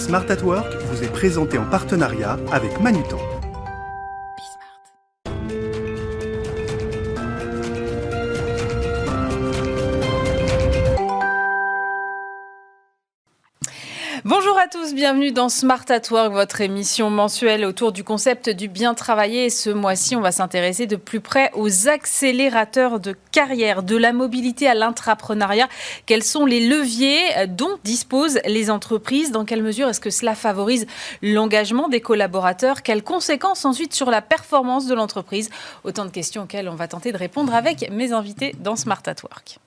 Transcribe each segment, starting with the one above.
Smart at Work vous est présenté en partenariat avec Manutan. Bonjour à tous, bienvenue dans Smart at Work, votre émission mensuelle autour du concept du bien travailler. Et ce mois-ci, on va s'intéresser de plus près aux accélérateurs de carrière, de la mobilité à l'intrapreneuriat. Quels sont les leviers dont disposent les entreprises? Dans quelle mesure est-ce que cela favorise l'engagement des collaborateurs? Quelles conséquences ensuite sur la performance de l'entreprise? Autant de questions auxquelles on va tenter de répondre avec mes invités dans Smart at Work.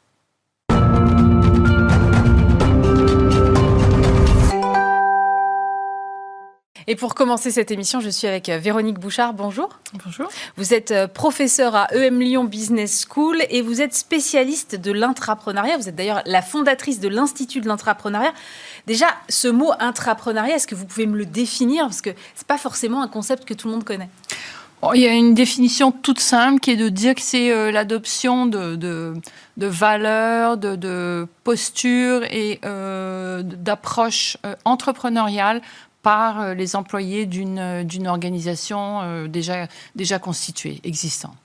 Et pour commencer cette émission, je suis avec Véronique Bouchard. Bonjour. Bonjour. Vous êtes professeure à EM Lyon Business School et vous êtes spécialiste de l'intrapreneuriat. Vous êtes d'ailleurs la fondatrice de l'Institut de l'intrapreneuriat. Déjà, ce mot intrapreneuriat, est-ce que vous pouvez me le définir? Parce que ce n'est pas forcément un concept que tout le monde connaît. Il y a une définition toute simple qui est de dire que c'est l'adoption de valeurs, de postures et d'approches entrepreneuriales par les employés d'une organisation déjà constituée, existante.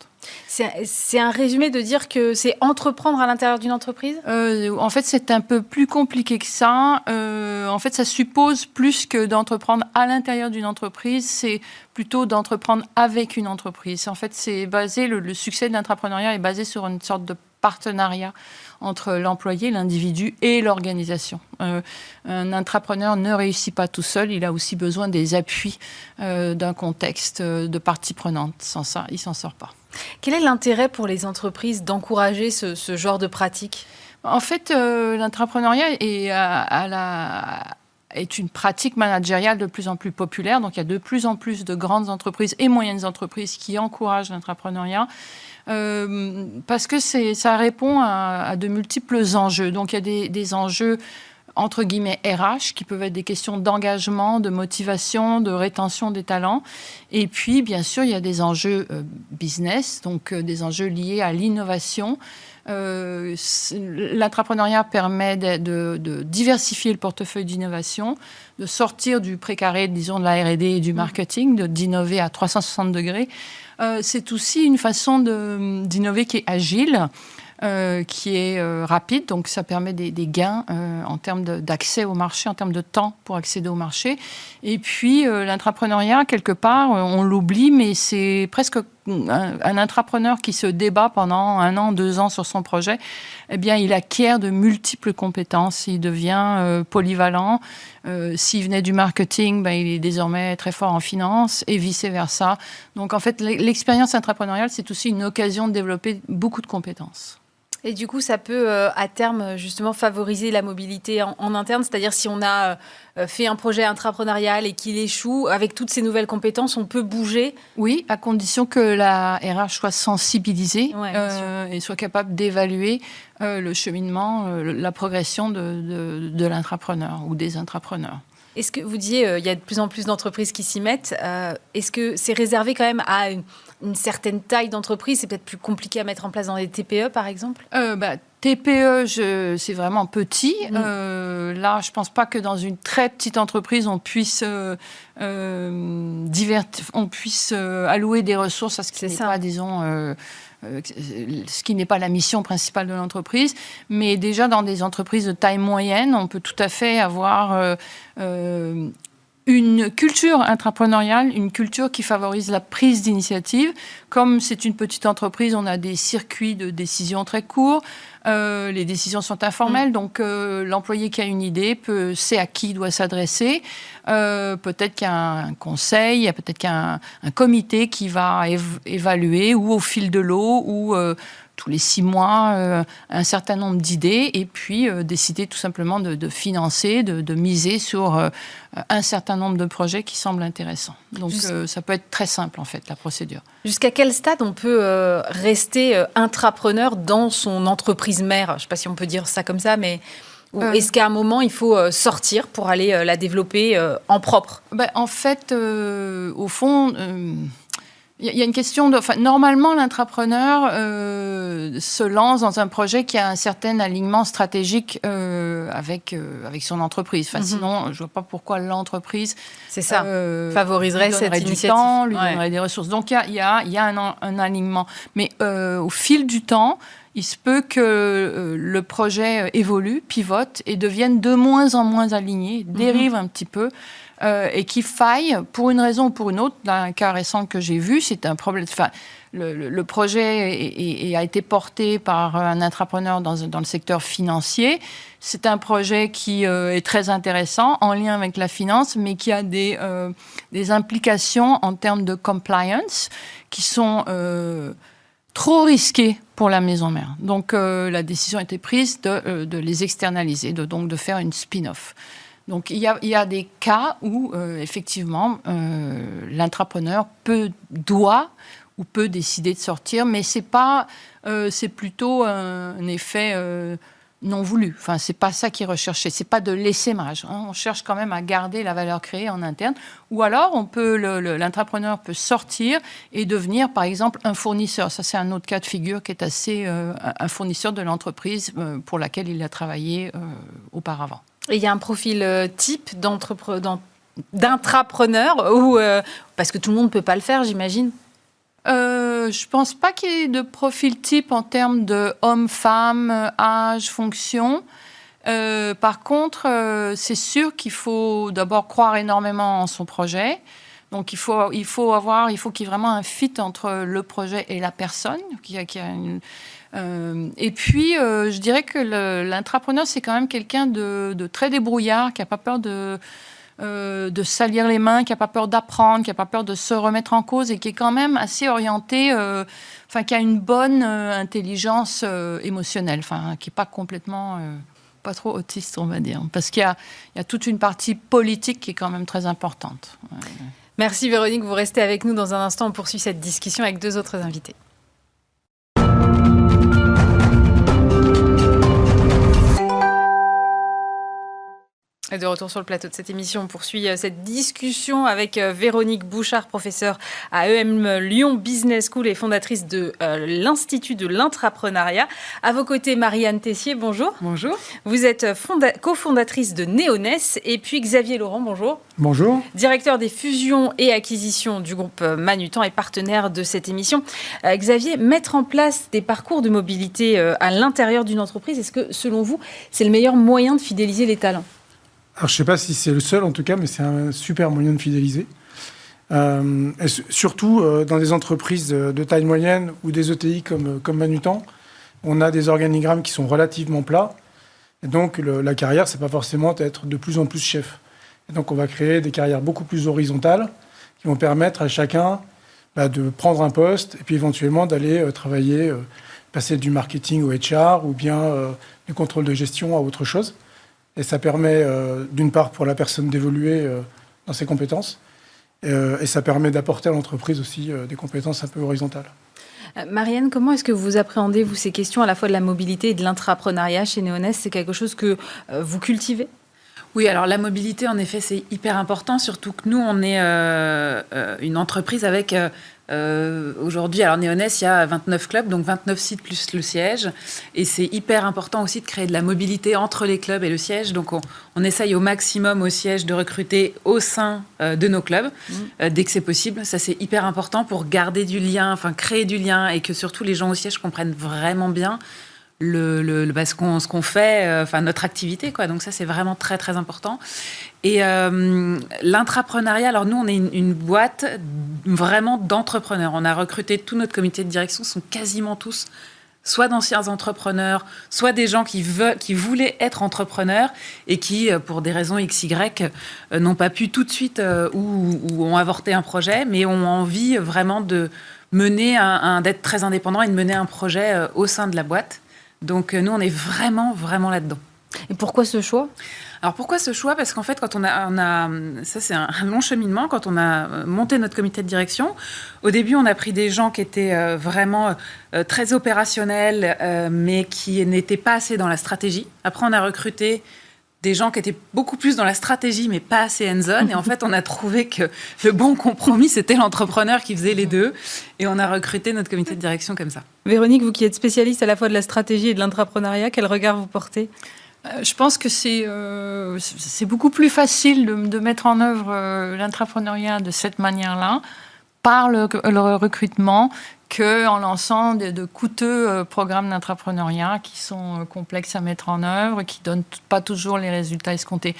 C'est un résumé de dire que c'est entreprendre à l'intérieur d'une entreprise? En fait, c'est un peu plus compliqué que ça. En fait, ça suppose plus que d'entreprendre à l'intérieur d'une entreprise, c'est plutôt d'entreprendre avec une entreprise. En fait, c'est basé, le succès de l'entrepreneuriat est basé sur une sorte de partenariat entre l'employé, l'individu et l'organisation. Un intrapreneur ne réussit pas tout seul, il a aussi besoin des appuis d'un contexte de parties prenantes. Sans ça, il ne s'en sort pas. Quel est l'intérêt pour les entreprises d'encourager ce genre de pratique? En fait, l'intrapreneuriat est une pratique managériale de plus en plus populaire. Donc, il y a de plus en plus de grandes entreprises et moyennes entreprises qui encouragent l'intrapreneuriat. Parce que ça répond à de multiples enjeux. Donc, il y a des enjeux entre guillemets RH, qui peuvent être des questions d'engagement, de motivation, de rétention des talents. Et puis, bien sûr, il y a des enjeux business, donc des enjeux liés à l'innovation. L'entrepreneuriat permet de diversifier le portefeuille d'innovation, de sortir du précaré, disons, de la R&D et du marketing, d'innover à 360 degrés. C'est aussi une façon d'innover qui est agile, qui est rapide, donc ça permet des gains en termes d'accès au marché, en termes de temps pour accéder au marché. Et puis l'entrepreneuriat, quelque part, on l'oublie, mais c'est presque un entrepreneur qui se débat pendant 1 an, 2 ans sur son projet. Eh bien, il acquiert de multiples compétences, il devient polyvalent. S'il venait du marketing, il est désormais très fort en finance et vice-versa. Donc, en fait, l'expérience entrepreneuriale, c'est aussi une occasion de développer beaucoup de compétences. Et du coup, ça peut, à terme, justement, favoriser la mobilité en interne. C'est-à-dire, si on a fait un projet intrapreneurial et qu'il échoue, avec toutes ces nouvelles compétences, on peut bouger? Oui, à condition que la RH soit sensibilisée et soit capable d'évaluer le cheminement, la progression de l'intrapreneur ou des intrapreneurs. Est-ce que vous disiez, il y a de plus en plus d'entreprises qui s'y mettent. Est-ce que c'est réservé quand même à une certaine taille d'entreprise? C'est peut-être plus compliqué à mettre en place dans des TPE, par exemple? TPE, c'est vraiment petit. Là, je ne pense pas que dans une très petite entreprise, on puisse allouer des ressources à ce qui n'est pas, disons... ce qui n'est pas la mission principale de l'entreprise, mais déjà dans des entreprises de taille moyenne, on peut tout à fait avoir une culture intrapreneuriale, une culture qui favorise la prise d'initiative. Comme c'est une petite entreprise, on a des circuits de décision très courts. Les décisions sont informelles, donc l'employé qui a une idée sait à qui il doit s'adresser. Peut-être qu'il y a un conseil, il y a peut-être qu'il y a un comité qui va évaluer, ou au fil de l'eau, ou tous les 6 mois, un certain nombre d'idées, et puis décider tout simplement de financer, de miser sur un certain nombre de projets qui semblent intéressants. Donc ça peut être très simple, en fait, la procédure. Jusqu'à quel stade on peut rester intrapreneur dans son entreprise mère? Je ne sais pas si on peut dire ça comme ça, mais est-ce qu'à un moment, il faut sortir pour aller la développer en propre? En fait, au fond... Il y a une question de... normalement, l'entrepreneur se lance dans un projet qui a un certain alignement stratégique avec son entreprise. Sinon, je ne vois pas pourquoi l'entreprise... C'est ça, favoriserait cette initiative. Du temps, lui donnerait des ressources. Donc, il y a un alignement. Mais au fil du temps, il se peut que le projet évolue, pivote et devienne de moins en moins aligné, dérive un petit peu. Et qu'il faille, pour une raison ou pour une autre, dans un cas récent que j'ai vu, c'est un problème. Le projet a été porté par un entrepreneur dans le secteur financier. C'est un projet qui est très intéressant, en lien avec la finance, mais qui a des implications en termes de compliance qui sont trop risquées pour la maison mère. Donc, la décision a été prise de les externaliser, donc de faire une spin-off. Donc, il y a des cas où, effectivement, l'entrepreneur doit ou peut décider de sortir, mais c'est plutôt un effet non voulu. C'est pas ça qui est recherché. C'est pas de l'essaimage. On cherche quand même à garder la valeur créée en interne. Ou alors, l'entrepreneur peut sortir et devenir, par exemple, un fournisseur. Ça, c'est un autre cas de figure qui est assez un fournisseur de l'entreprise pour laquelle il a travaillé auparavant. Et il y a un profil type d'intrapreneur parce que tout le monde ne peut pas le faire, j'imagine. Je ne pense pas qu'il y ait de profil type en termes de homme, femme, âge, fonction. Par contre, c'est sûr qu'il faut d'abord croire énormément en son projet. Donc, il faut qu'il y ait vraiment un fit entre le projet et la personne. Et puis, je dirais que l'entrepreneur, c'est quand même quelqu'un de très débrouillard, qui n'a pas peur de salir les mains, qui n'a pas peur d'apprendre, qui n'a pas peur de se remettre en cause et qui est quand même assez orienté, qui a une bonne intelligence émotionnelle, qui n'est pas complètement, pas trop autiste, on va dire. Parce qu'il y a toute une partie politique qui est quand même très importante. Merci Véronique, vous restez avec nous dans un instant. On poursuit cette discussion avec deux autres invités. Et de retour sur le plateau de cette émission, on poursuit cette discussion avec Véronique Bouchard, professeure à EM Lyon Business School et fondatrice de l'Institut de l'Intrapreneuriat. À vos côtés, Marianne Tessier, bonjour. Bonjour. Vous êtes cofondatrice de Neoness. Et puis Xavier Laurent, bonjour. Bonjour. Directeur des fusions et acquisitions du groupe Manutan et partenaire de cette émission. Xavier, mettre en place des parcours de mobilité à l'intérieur d'une entreprise, est-ce que, selon vous, c'est le meilleur moyen de fidéliser les talents ? Alors, je ne sais pas si c'est le seul, en tout cas, mais c'est un super moyen de fidéliser. Et surtout, dans des entreprises de taille moyenne ou des ETI comme Manutan, on a des organigrammes qui sont relativement plats. Et donc, la carrière, ce n'est pas forcément d'être de plus en plus chef. Et donc, on va créer des carrières beaucoup plus horizontales qui vont permettre à chacun de prendre un poste et puis éventuellement d'aller travailler, passer du marketing au HR ou bien du contrôle de gestion à autre chose. Et ça permet, d'une part, pour la personne d'évoluer dans ses compétences, et ça permet d'apporter à l'entreprise aussi des compétences un peu horizontales. Marianne, comment est-ce que vous appréhendez, vous, ces questions à la fois de la mobilité et de l'intrapreneuriat chez Neoness ? C'est quelque chose que vous cultivez ? Oui, alors la mobilité, en effet, c'est hyper important, surtout que nous, on est une entreprise avec... aujourd'hui, alors Neoness, il y a 29 clubs, donc 29 sites plus le siège. Et c'est hyper important aussi de créer de la mobilité entre les clubs et le siège. Donc, on essaye au maximum au siège de recruter au sein de nos clubs, dès que c'est possible. Ça, c'est hyper important pour garder du lien, créer du lien et que surtout les gens au siège comprennent vraiment bien ce qu'on fait, notre activité, quoi. Donc ça, c'est vraiment très, très important. Et l'intrapreneuriat, alors nous, on est une boîte vraiment d'entrepreneurs. On a recruté tout notre comité de direction, sont quasiment tous soit d'anciens entrepreneurs, soit des gens qui voulaient être entrepreneurs et qui, pour des raisons XY, n'ont pas pu tout de suite ou ont avorté un projet, mais ont envie vraiment de mener d'être très indépendant et de mener un projet au sein de la boîte. Donc, nous, on est vraiment, vraiment là-dedans. Et pourquoi ce choix ? Alors, pourquoi ce choix ? Parce qu'en fait, quand on a ça, c'est un long cheminement. Quand on a monté notre comité de direction, au début, on a pris des gens qui étaient vraiment très opérationnels, mais qui n'étaient pas assez dans la stratégie. Après, on a recruté des gens qui étaient beaucoup plus dans la stratégie, mais pas assez hands-on. Et en fait, on a trouvé que le bon compromis, c'était l'entrepreneur qui faisait les deux. Et on a recruté notre comité de direction comme ça. Véronique, vous qui êtes spécialiste à la fois de la stratégie et de l'intrapreneuriat, quel regard vous portez ? Je pense que c'est beaucoup plus facile de mettre en œuvre l'intrapreneuriat de cette manière-là, par le recrutement, qu'en lançant de coûteux programmes d'intrapreneuriat qui sont complexes à mettre en œuvre, qui ne donnent pas toujours les résultats escomptés.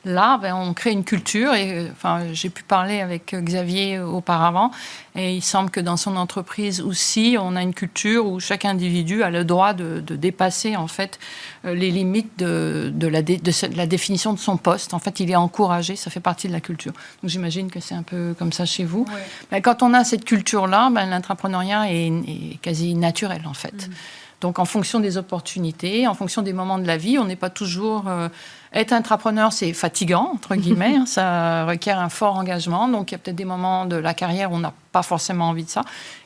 Là, on crée une culture. Et, j'ai pu parler avec Xavier auparavant, et il semble que dans son entreprise aussi, on a une culture où chaque individu a le droit de dépasser en fait les limites de la définition de son poste. En fait, il est encouragé, ça fait partie de la culture. Donc j'imagine que c'est un peu comme ça chez vous. Ouais. Mais quand on a cette culture-là, l'intrapreneuriat est quasi naturel en fait. Donc en fonction des opportunités, en fonction des moments de la vie, on n'est pas toujours... Être intrapreneur, c'est fatigant, entre guillemets. Ça requiert un fort engagement. Donc, il y a peut-être des moments de la carrière où on n'a pas forcément envie de ça.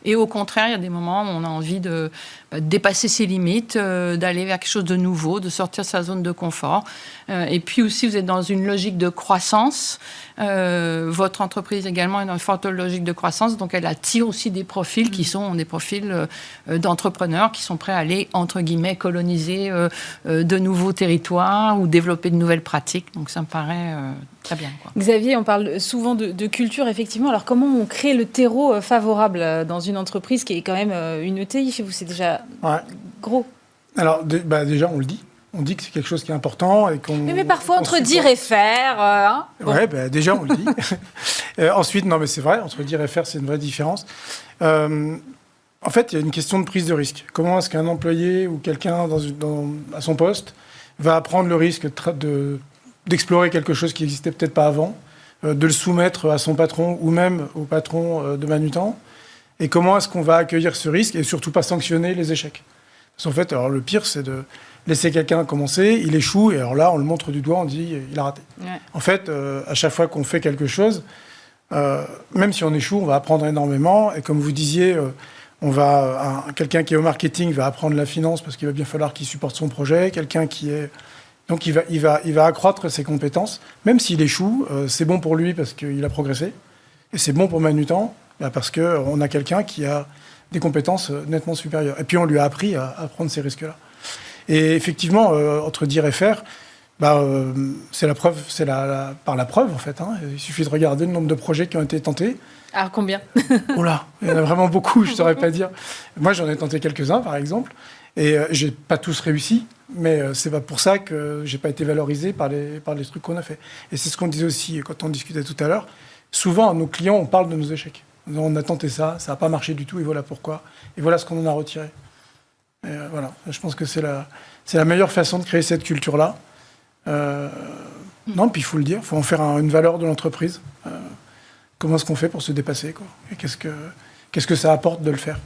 Et au contraire, il y a des moments où on a envie de dépasser ses limites, d'aller vers quelque chose de nouveau, de sortir de sa zone de confort. Et puis aussi, vous êtes dans une logique de croissance. Votre entreprise également est dans une forte logique de croissance. Donc, elle attire aussi des profils qui sont des profils d'entrepreneurs qui sont prêts à aller, entre guillemets, coloniser de nouveaux territoires ou développer de nouvelles pratiques. Donc, ça me paraît très bien, quoi. Xavier, on parle souvent de culture, effectivement. Alors, comment on crée le terreau favorable dans une entreprise qui est quand même une ETI chez vous? C'est déjà gros. Alors, déjà, on le dit. On dit que c'est quelque chose qui est important. Et mais parfois, entre dire et faire... Oui, déjà, on le dit. Ensuite, non, mais c'est vrai, entre dire et faire, c'est une vraie différence. En fait, il y a une question de prise de risque. Comment est-ce qu'un employé ou quelqu'un à son poste va prendre le risque d'explorer quelque chose qui n'existait peut-être pas avant, de le soumettre à son patron ou même au patron de Manutan, et comment est-ce qu'on va accueillir ce risque et surtout pas sanctionner les échecs. Parce qu'en fait, alors, le pire, c'est de laisser quelqu'un commencer, il échoue, et alors là, on le montre du doigt, on dit il a raté. Ouais. En fait, à chaque fois qu'on fait quelque chose, même si on échoue, on va apprendre énormément, et comme vous disiez... quelqu'un qui est au marketing va apprendre la finance parce qu'il va bien falloir qu'il supporte son projet. Quelqu'un qui est... Donc, il va accroître ses compétences. Même s'il échoue, c'est bon pour lui parce qu'il a progressé. Et c'est bon pour Manutan parce qu'on a quelqu'un qui a des compétences nettement supérieures. Et puis, on lui a appris à prendre ces risques-là. Et effectivement, entre dire et faire, c'est la preuve, par la preuve, en fait. Il suffit de regarder le nombre de projets qui ont été tentés. Alors, combien? Oh là, il y en a vraiment beaucoup, je ne saurais pas dire. Moi, j'en ai tenté quelques-uns, par exemple, et je n'ai pas tous réussi, mais c'est pas pour ça que je n'ai pas été valorisé par les trucs qu'on a fait. Et c'est ce qu'on disait aussi quand on discutait tout à l'heure. Souvent, à nos clients, on parle de nos échecs. On a tenté ça n'a pas marché du tout, et voilà pourquoi. Et voilà ce qu'on en a retiré. Et voilà, je pense que c'est la meilleure façon de créer cette culture-là. Non, puis il faut le dire, il faut en faire une valeur de l'entreprise. Comment est-ce qu'on fait pour se dépasser, quoi? Et qu'est-ce que ça apporte de le faire?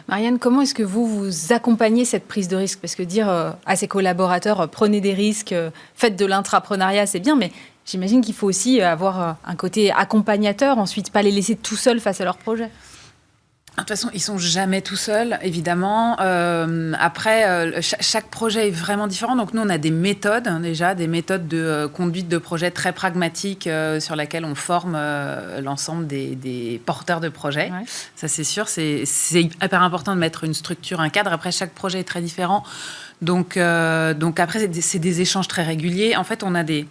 Marianne, comment est-ce que vous accompagnez cette prise de risque? Parce que dire à ses collaborateurs, prenez des risques, faites de l'intrapreneuriat, c'est bien, mais j'imagine qu'il faut aussi avoir un côté accompagnateur, ensuite pas les laisser tout seuls face à leur projet. De toute façon, ils sont jamais tout seuls, évidemment. Après, chaque projet est vraiment différent. Donc, nous, on a des méthodes, déjà, des méthodes de conduite de projet très pragmatiques sur lesquelles on forme l'ensemble des porteurs de projets. Ouais. Ça, c'est sûr. C'est hyper important de mettre une structure, un cadre. Après, chaque projet est très différent. Donc après, c'est des échanges très réguliers. En fait, on a des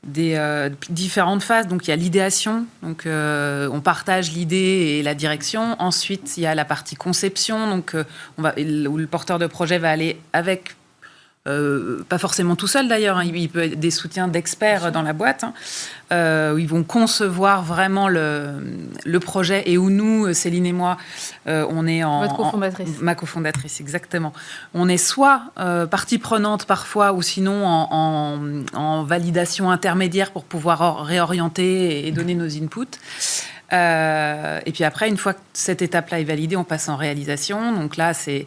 différentes phases. Donc, il y a l'idéation. Donc, on partage l'idée et la direction. Ensuite, il y a la partie conception. Donc, où le porteur de projet va aller avec... pas forcément tout seul d'ailleurs, il peut être des soutiens d'experts dans la boîte, où ils vont concevoir vraiment le projet et où nous, Céline et moi, on est Votre cofondatrice. Ma cofondatrice, exactement. On est soit partie prenante parfois ou sinon en validation intermédiaire pour pouvoir réorienter et donner nos inputs. Et puis après, une fois que cette étape-là est validée, on passe en réalisation. Donc là, c'est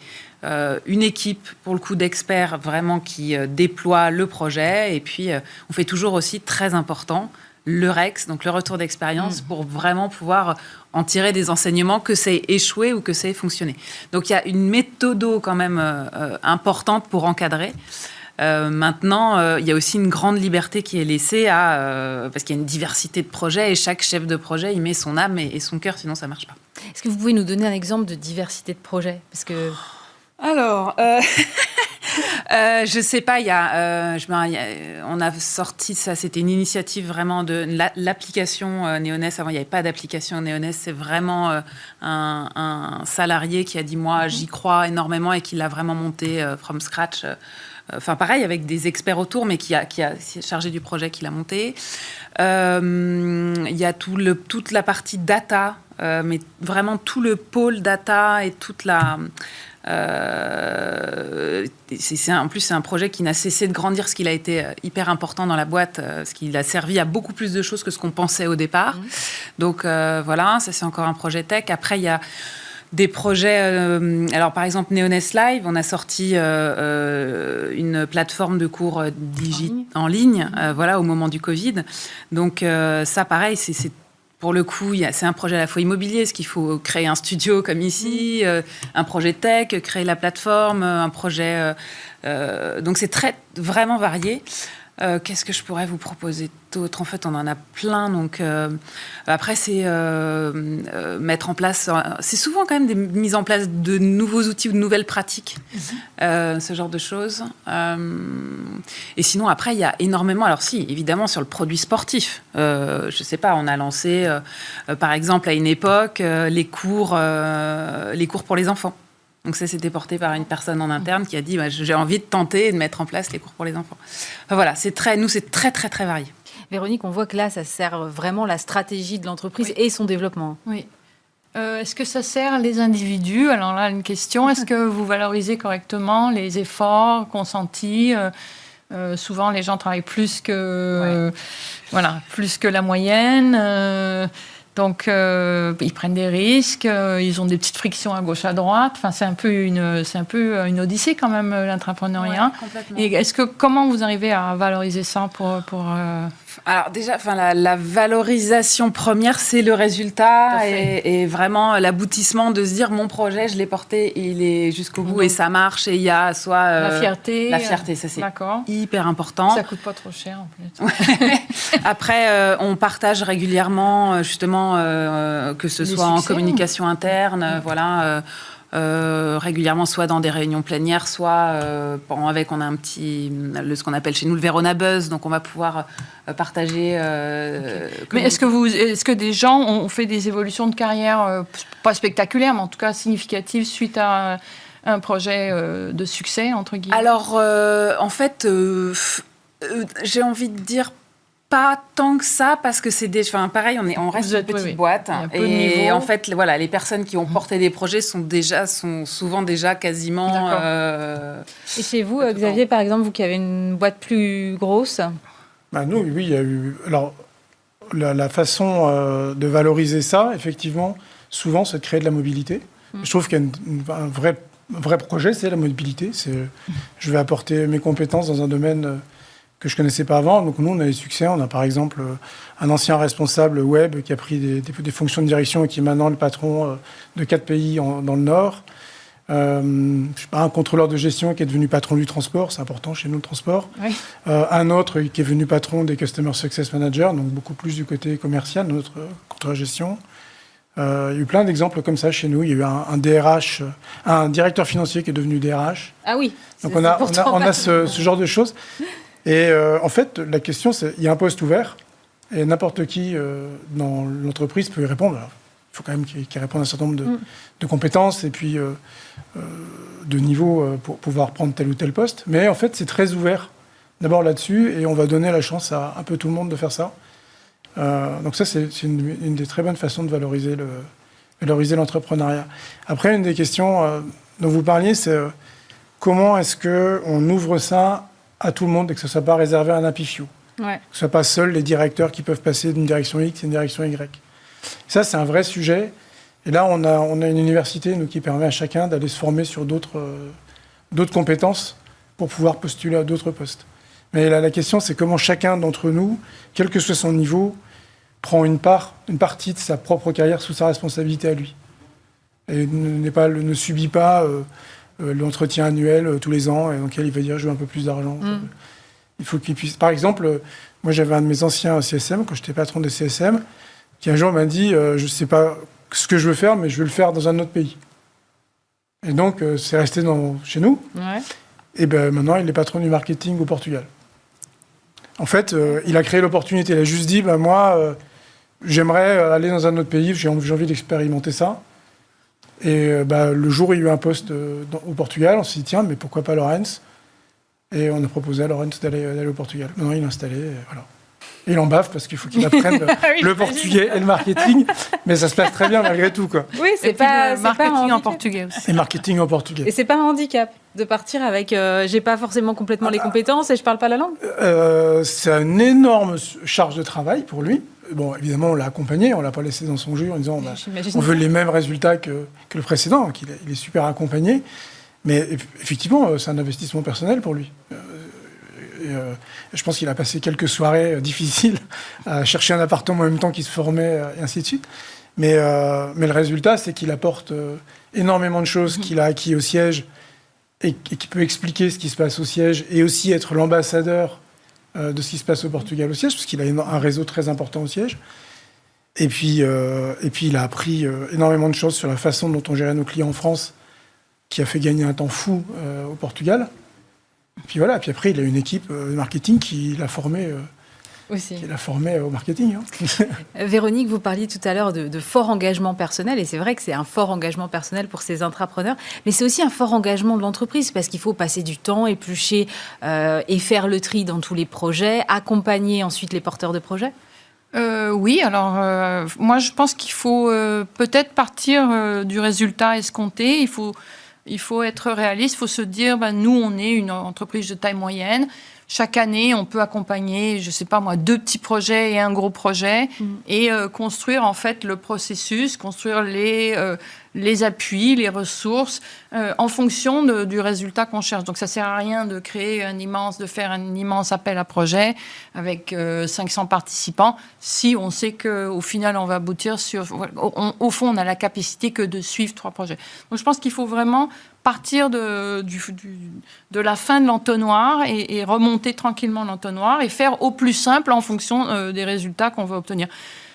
une équipe, pour le coup, d'experts vraiment qui déploie le projet. Et puis, on fait toujours aussi, très important, le REX, donc le retour d'expérience, pour vraiment pouvoir en tirer des enseignements, que c'est échoué ou que c'est fonctionné. Donc, il y a une méthode quand même importante pour encadrer. Maintenant, il y a aussi une grande liberté qui est laissée parce qu'il y a une diversité de projets et chaque chef de projet, il met son âme et son cœur, sinon ça ne marche pas. Est-ce que vous pouvez nous donner un exemple de diversité de projets ? Parce que... Alors, je sais pas, on a sorti ça, c'était une initiative vraiment de l'application Néonès. Avant, il n'y avait pas d'application Néonès. C'est vraiment un salarié qui a dit, moi, j'y crois énormément et qui l'a vraiment monté from scratch. Enfin, pareil, avec des experts autour, mais qui a chargé du projet, qui l'a monté. Il y a toute la partie data, mais vraiment tout le pôle data et toute la... en plus, c'est un projet qui n'a cessé de grandir, ce qu'il a été hyper important dans la boîte, ce qu'il a servi à beaucoup plus de choses que ce qu'on pensait au départ. Donc voilà, ça c'est encore un projet tech. Après, il y a des projets... alors par exemple, Néonès Live, on a sorti une plateforme de cours en ligne voilà, au moment du Covid. Donc ça, pareil, c'est pour le coup, c'est un projet à la fois immobilier, parce qu'il faut créer un studio comme ici, un projet tech, créer la plateforme, un projet... donc c'est vraiment varié. Qu'est-ce que je pourrais vous proposer d'autre ? En fait, on en a plein. Donc, après, c'est mettre en place... c'est souvent quand même des mises en place de nouveaux outils ou de nouvelles pratiques, ce genre de choses. Et sinon, après, il y a énormément... Alors si, évidemment, sur le produit sportif. Je ne sais pas, on a lancé, par exemple, à une époque, les cours pour les enfants. Donc ça, c'était porté par une personne en interne qui a dit j'ai envie de tenter et de mettre en place les cours pour les enfants. Enfin, voilà, c'est très, très, très varié. Véronique, on voit que là, ça sert vraiment la stratégie de l'entreprise et son développement. Oui. Est-ce que ça sert les individus ? Alors là, une question. Est-ce que vous valorisez correctement les efforts consentis ? Souvent, les gens travaillent plus que la moyenne. Donc, ils prennent des risques, ils ont des petites frictions à gauche, à droite. Enfin, c'est un peu une odyssée quand même, l'entrepreneuriat. Ouais, et comment vous arrivez à valoriser ça pour Alors déjà, la valorisation première, c'est le résultat et vraiment l'aboutissement de se dire mon projet, je l'ai porté, il est jusqu'au bout et ça marche et il y a soit la fierté. La fierté, ça c'est hyper important. Ça coûte pas trop cher en fait. Après, on partage régulièrement justement que ce soit en communication interne, régulièrement, soit dans des réunions plénières, soit on a ce qu'on appelle chez nous le Verona Buzz, donc on va pouvoir partager. Mais est-ce que des gens ont fait des évolutions de carrière, pas spectaculaires, mais en tout cas significatives, suite à un projet de succès, entre guillemets ? Alors, en fait, j'ai envie de dire pas tant que ça, parce que c'est pareil, on reste une petite boîte. Et en fait, voilà, les personnes qui ont porté des projets sont souvent déjà quasiment... Et chez vous, Xavier, par exemple, vous qui avez une boîte plus grosse ? Nous, oui, il y a eu... Alors, la façon de valoriser ça, effectivement, souvent, c'est de créer de la mobilité. Je trouve qu'il y a un vrai projet, c'est la mobilité. Je vais apporter mes compétences dans un domaine... que je ne connaissais pas avant. Donc nous, on a des succès. On a par exemple un ancien responsable web qui a pris des fonctions de direction et qui est maintenant le patron de 4 pays dans le Nord. Un contrôleur de gestion qui est devenu patron du transport. C'est important chez nous, le transport. Oui. Un autre qui est devenu patron des Customer Success Managers, donc beaucoup plus du côté commercial, notre contrôleur de gestion. Il y a eu plein d'exemples comme ça chez nous. Il y a eu un DRH, un directeur financier qui est devenu DRH. Ah oui. Donc on a ce genre de choses. Et en fait, la question, c'est il y a un poste ouvert et n'importe qui dans l'entreprise peut y répondre. Alors, il faut quand même qu'il réponde à un certain nombre de compétences et puis de niveaux pour pouvoir prendre tel ou tel poste. Mais en fait, c'est très ouvert d'abord là-dessus et on va donner la chance à un peu tout le monde de faire ça. Donc ça, c'est une des très bonnes façons de valoriser l'entrepreneuriat. Après, une des questions dont vous parliez, c'est comment est-ce qu'on ouvre ça à tout le monde et que ce ne soit pas réservé à un happy few. Ouais. Que ce ne soit pas seuls les directeurs qui peuvent passer d'une direction X à une direction Y. Ça, c'est un vrai sujet. Et là, on a une université qui permet à chacun d'aller se former sur d'autres compétences pour pouvoir postuler à d'autres postes. Mais là, la question, c'est comment chacun d'entre nous, quel que soit son niveau, prend une partie de sa propre carrière sous sa responsabilité à lui. Et ne subit pas l'entretien annuel tous les ans, et dans lequel il va dire je veux un peu plus d'argent. Il faut qu'il puisse. Par exemple, moi j'avais un de mes anciens CSM, quand j'étais patron de CSM, qui un jour m'a dit je ne sais pas ce que je veux faire, mais je veux le faire dans un autre pays. Et donc c'est resté chez nous. Ouais. Et ben maintenant il est patron du marketing au Portugal. En fait, il a créé l'opportunité. Il a juste dit moi, j'aimerais aller dans un autre pays, j'ai envie d'expérimenter ça. Et le jour où il y a eu un poste au Portugal, on s'est dit tiens, mais pourquoi pas Laurens ? Et on a proposé à Laurens d'aller au Portugal. Maintenant, il est installé, voilà. Et il en bave parce qu'il faut qu'il apprenne le portugais et le marketing. Mais ça se passe très bien malgré tout, quoi. Oui, c'est pas marketing en portugais aussi. Et marketing en portugais. Et c'est pas un handicap de partir avec j'ai pas forcément complètement les compétences et je parle pas la langue. C'est une énorme charge de travail pour lui. Bon, évidemment, on l'a accompagné, on l'a pas laissé dans son jus en disant on veut les mêmes résultats que le précédent. Donc il est super accompagné. Mais effectivement, c'est un investissement personnel pour lui. Je pense qu'il a passé quelques soirées difficiles à chercher un appartement en même temps qu'il se formait, et ainsi de suite. Mais le résultat, c'est qu'il apporte énormément de choses qu'il a acquis au siège et qui peut expliquer ce qui se passe au siège et aussi être l'ambassadeur de ce qui se passe au Portugal au siège, parce qu'il a un réseau très important au siège. Et puis il a appris énormément de choses sur la façon dont on gérait nos clients en France, qui a fait gagner un temps fou au Portugal. Puis voilà, puis après, il a une équipe de marketing qui l'a formé aussi. Qui l'a formé au marketing. Véronique, vous parliez tout à l'heure de fort engagement personnel, et c'est vrai que c'est un fort engagement personnel pour ces intrapreneurs, mais c'est aussi un fort engagement de l'entreprise, parce qu'il faut passer du temps, éplucher et faire le tri dans tous les projets, accompagner ensuite les porteurs de projets. Oui, alors moi je pense qu'il faut peut-être partir du résultat escompté. Il faut être réaliste, il faut se dire, nous, on est une entreprise de taille moyenne. Chaque année, on peut accompagner, je ne sais pas moi, 2 petits projets et un gros projet et construire en fait le processus, construire les appuis, les ressources en fonction du résultat qu'on cherche. Donc, ça ne sert à rien de faire un immense appel à projet avec 500 participants si on sait qu'au final, on va aboutir au fond, on n'a la capacité que de suivre 3 projets. Donc, je pense qu'il faut vraiment partir de la fin de l'entonnoir et remonter tranquillement l'entonnoir et faire au plus simple en fonction des résultats qu'on veut obtenir.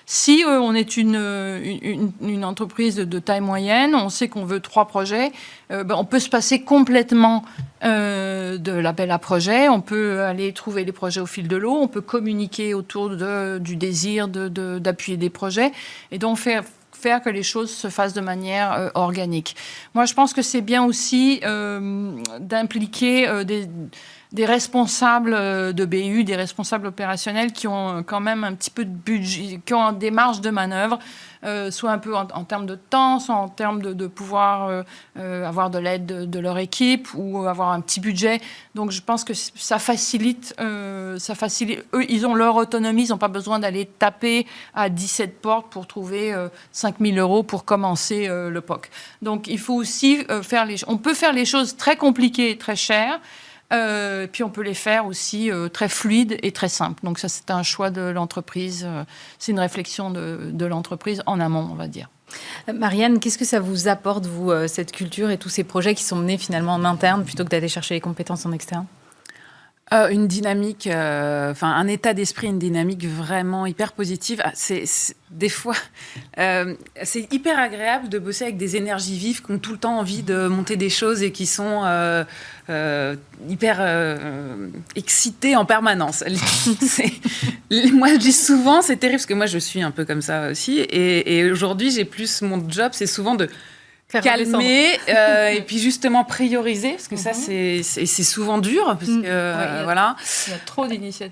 Si on est une entreprise de taille moyenne, on sait qu'on veut 3 projets, on peut se passer complètement de l'appel à projet, on peut aller trouver les projets au fil de l'eau, on peut communiquer autour du désir d'appuyer des projets et donc faire que les choses se fassent de manière organique. Moi, je pense que c'est bien aussi d'impliquer des responsables de BU, des responsables opérationnels qui ont quand même un petit peu de budget, qui ont des marges de manœuvre, soit un peu en termes de temps, soit en termes de pouvoir avoir de l'aide de leur équipe ou avoir un petit budget. Donc, je pense que ça facilite. Eux, ils ont leur autonomie, ils n'ont pas besoin d'aller taper à 17 portes pour trouver 5 000 € pour commencer le POC. Donc, il faut aussi on peut faire les choses très compliquées et très chères, puis on peut les faire aussi très fluides et très simples. Donc ça, c'est un choix de l'entreprise. C'est une réflexion de l'entreprise en amont, on va dire. Marianne, qu'est-ce que ça vous apporte, vous, cette culture et tous ces projets qui sont menés finalement en interne plutôt que d'aller chercher les compétences en externe ? Une dynamique, un état d'esprit, une dynamique vraiment hyper positive. Des fois, c'est hyper agréable de bosser avec des énergies vives qui ont tout le temps envie de monter des choses et qui sont hyper excitées en permanence. Moi, je dis souvent, c'est terrible parce que moi, je suis un peu comme ça aussi. Et aujourd'hui, mon job, c'est souvent de calmer et puis justement prioriser, parce que ça c'est souvent dur parce que voilà,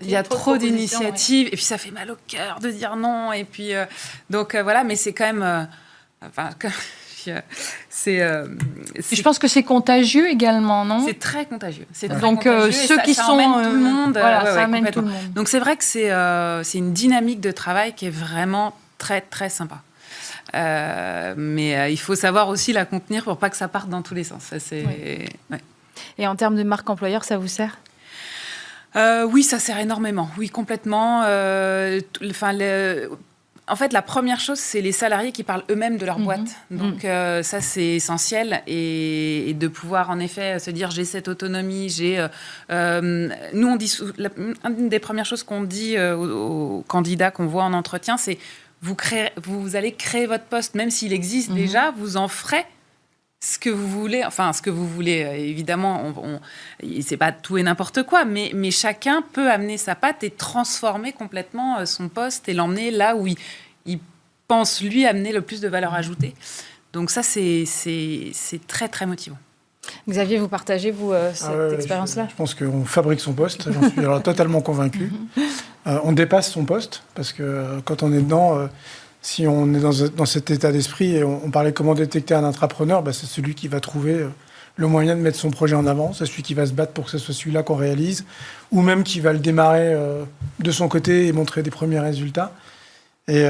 il y a trop d'initiatives, et puis ça fait mal au cœur de dire non, et puis donc voilà, mais c'est quand même je pense que c'est contagieux également, non ? C'est très contagieux. Donc ceux qui sont tout le monde, ça amène tout le monde. Donc c'est vrai que c'est une dynamique de travail qui est vraiment très très sympa. Mais il faut savoir aussi la contenir pour pas que ça parte dans tous les sens. Ça, ouais. Et en termes de marque employeur, ça vous sert ? Oui, ça sert énormément. Oui, complètement. En fait, la première chose, c'est les salariés qui parlent eux-mêmes de leur boîte. Donc, ça, c'est essentiel. Et de pouvoir, en effet, se dire, j'ai cette autonomie, nous, on dit... Une des premières choses qu'on dit aux candidats qu'on voit en entretien, c'est vous allez créer votre poste, même s'il existe déjà, vous en ferez ce que vous voulez. Enfin, ce que vous voulez, évidemment, c'est pas tout et n'importe quoi, mais chacun peut amener sa patte et transformer complètement son poste et l'emmener là où il pense, lui, amener le plus de valeur ajoutée. Donc ça, c'est très, très motivant. Xavier, vous partagez, vous, cette expérience-là ? Je pense qu'on fabrique son poste, j'en suis alors totalement convaincu. On dépasse son poste, parce que quand on est dedans... si on est dans cet état d'esprit, et on parlait comment détecter un intrapreneur, c'est celui qui va trouver le moyen de mettre son projet en avant, c'est celui qui va se battre pour que ce soit celui-là qu'on réalise, ou même qui va le démarrer de son côté et montrer des premiers résultats. Et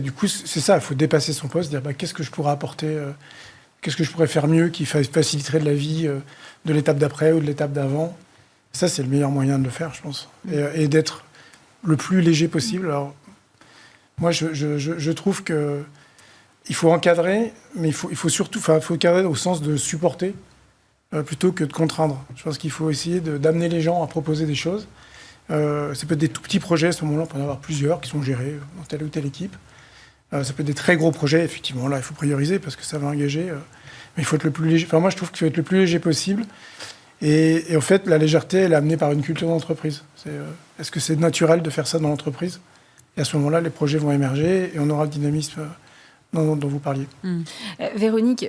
du coup, c'est ça, il faut dépasser son poste, dire qu'est-ce que je pourrais apporter, qu'est-ce que je pourrais faire mieux qui faciliterait de la vie de l'étape d'après ou de l'étape d'avant. Ça, c'est le meilleur moyen de le faire, je pense. Et d'être le plus léger possible. Alors, moi, je trouve qu'il faut encadrer, mais il faut surtout, faut encadrer au sens de supporter plutôt que de contraindre. Je pense qu'il faut essayer d'amener les gens à proposer des choses. Ça peut être des tout petits projets, à ce moment-là, on peut en avoir plusieurs qui sont gérés dans telle ou telle équipe. Ça peut être des très gros projets, effectivement, là, il faut prioriser parce que ça va engager. Mais il faut être le plus léger. Enfin, moi, je trouve qu'il faut être le plus léger possible. Et en fait, la légèreté, elle est amenée par une culture d'entreprise. Est-ce que c'est naturel de faire ça dans l'entreprise ? Et à ce moment-là, les projets vont émerger et on aura le dynamisme dont vous parliez. Véronique,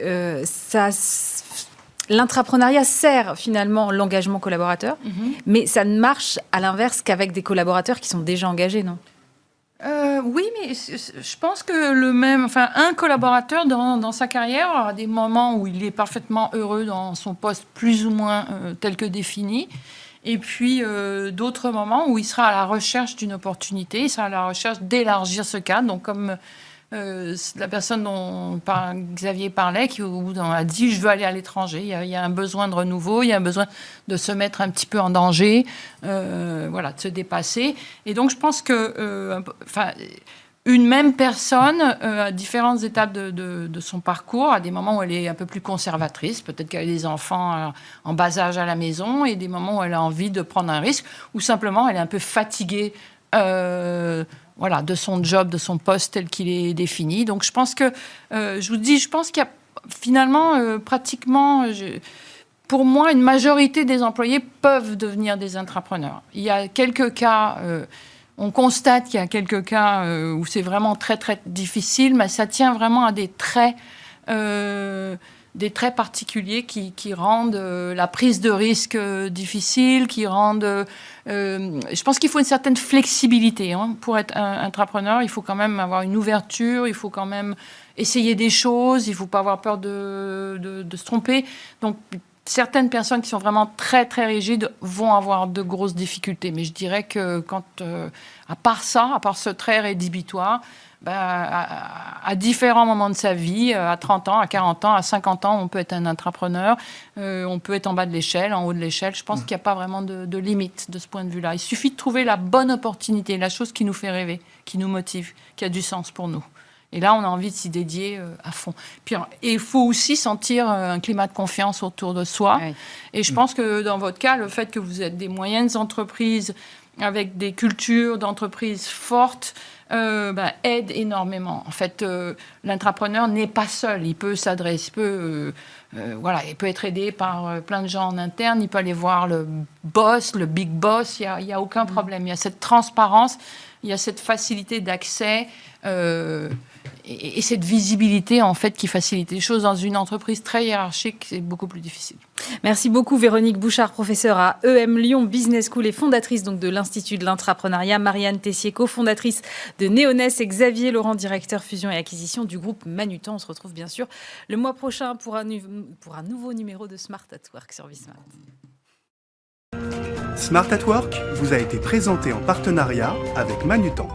l'intrapreneuriat sert finalement l'engagement collaborateur, mais ça ne marche à l'inverse qu'avec des collaborateurs qui sont déjà engagés, non ? Oui, mais je pense que un collaborateur dans sa carrière aura des moments où il est parfaitement heureux dans son poste plus ou moins tel que défini. Et puis, d'autres moments où il sera à la recherche d'une opportunité, il sera à la recherche d'élargir ce cadre. Donc, comme la personne dont Xavier parlait, qui au bout d'un a dit « je veux aller à l'étranger », il y a un besoin de renouveau, il y a un besoin de se mettre un petit peu en danger, de se dépasser. Et donc, je pense que... une même personne, à différentes étapes de son parcours, à des moments où elle est un peu plus conservatrice, peut-être qu'elle a des enfants en bas âge à la maison, et des moments où elle a envie de prendre un risque, ou simplement elle est un peu fatiguée de son job, de son poste tel qu'il est défini. Donc je pense que, je pense qu'il y a finalement pratiquement... pour moi, une majorité des employés peuvent devenir des intrapreneurs. Il y a quelques cas... on constate qu'il y a quelques cas où c'est vraiment très, très difficile, mais ça tient vraiment à des traits particuliers qui rendent la prise de risque difficile, qui rendent... je pense qu'il faut une certaine flexibilité. Pour être un intrapreneur, il faut quand même avoir une ouverture, il faut quand même essayer des choses, il ne faut pas avoir peur de se tromper. Donc, certaines personnes qui sont vraiment très, très rigides vont avoir de grosses difficultés. Mais je dirais que à part ce trait rédhibitoire, à différents moments de sa vie, à 30 ans, à 40 ans, à 50 ans, on peut être un intrapreneur, on peut être en bas de l'échelle, en haut de l'échelle. Je pense qu'il n'y a pas vraiment de limite de ce point de vue-là. Il suffit de trouver la bonne opportunité, la chose qui nous fait rêver, qui nous motive, qui a du sens pour nous. Et là, on a envie de s'y dédier à fond. Puis, il faut aussi sentir un climat de confiance autour de soi. Oui. Et je pense que dans votre cas, le fait que vous êtes des moyennes entreprises avec des cultures d'entreprise fortes aide énormément. En fait, l'intrapreneur n'est pas seul. Il peut s'adresser, il peut être aidé par plein de gens en interne. Il peut aller voir le boss, le big boss. Il n'y a aucun problème. Il y a cette transparence, il y a cette facilité d'accès. Et cette visibilité, en fait, qui facilite les choses dans une entreprise très hiérarchique, c'est beaucoup plus difficile. Merci beaucoup, Véronique Bouchard, professeure à EM Lyon Business School et fondatrice donc, de l'Institut de l'Intrapreneuriat. Marianne Tessier, cofondatrice de Neoness, et Xavier Laurent, directeur fusion et acquisition du groupe Manutan. On se retrouve bien sûr le mois prochain pour un nouveau numéro de Smart at Work sur Bismart. Smart at Work vous a été présenté en partenariat avec Manutan.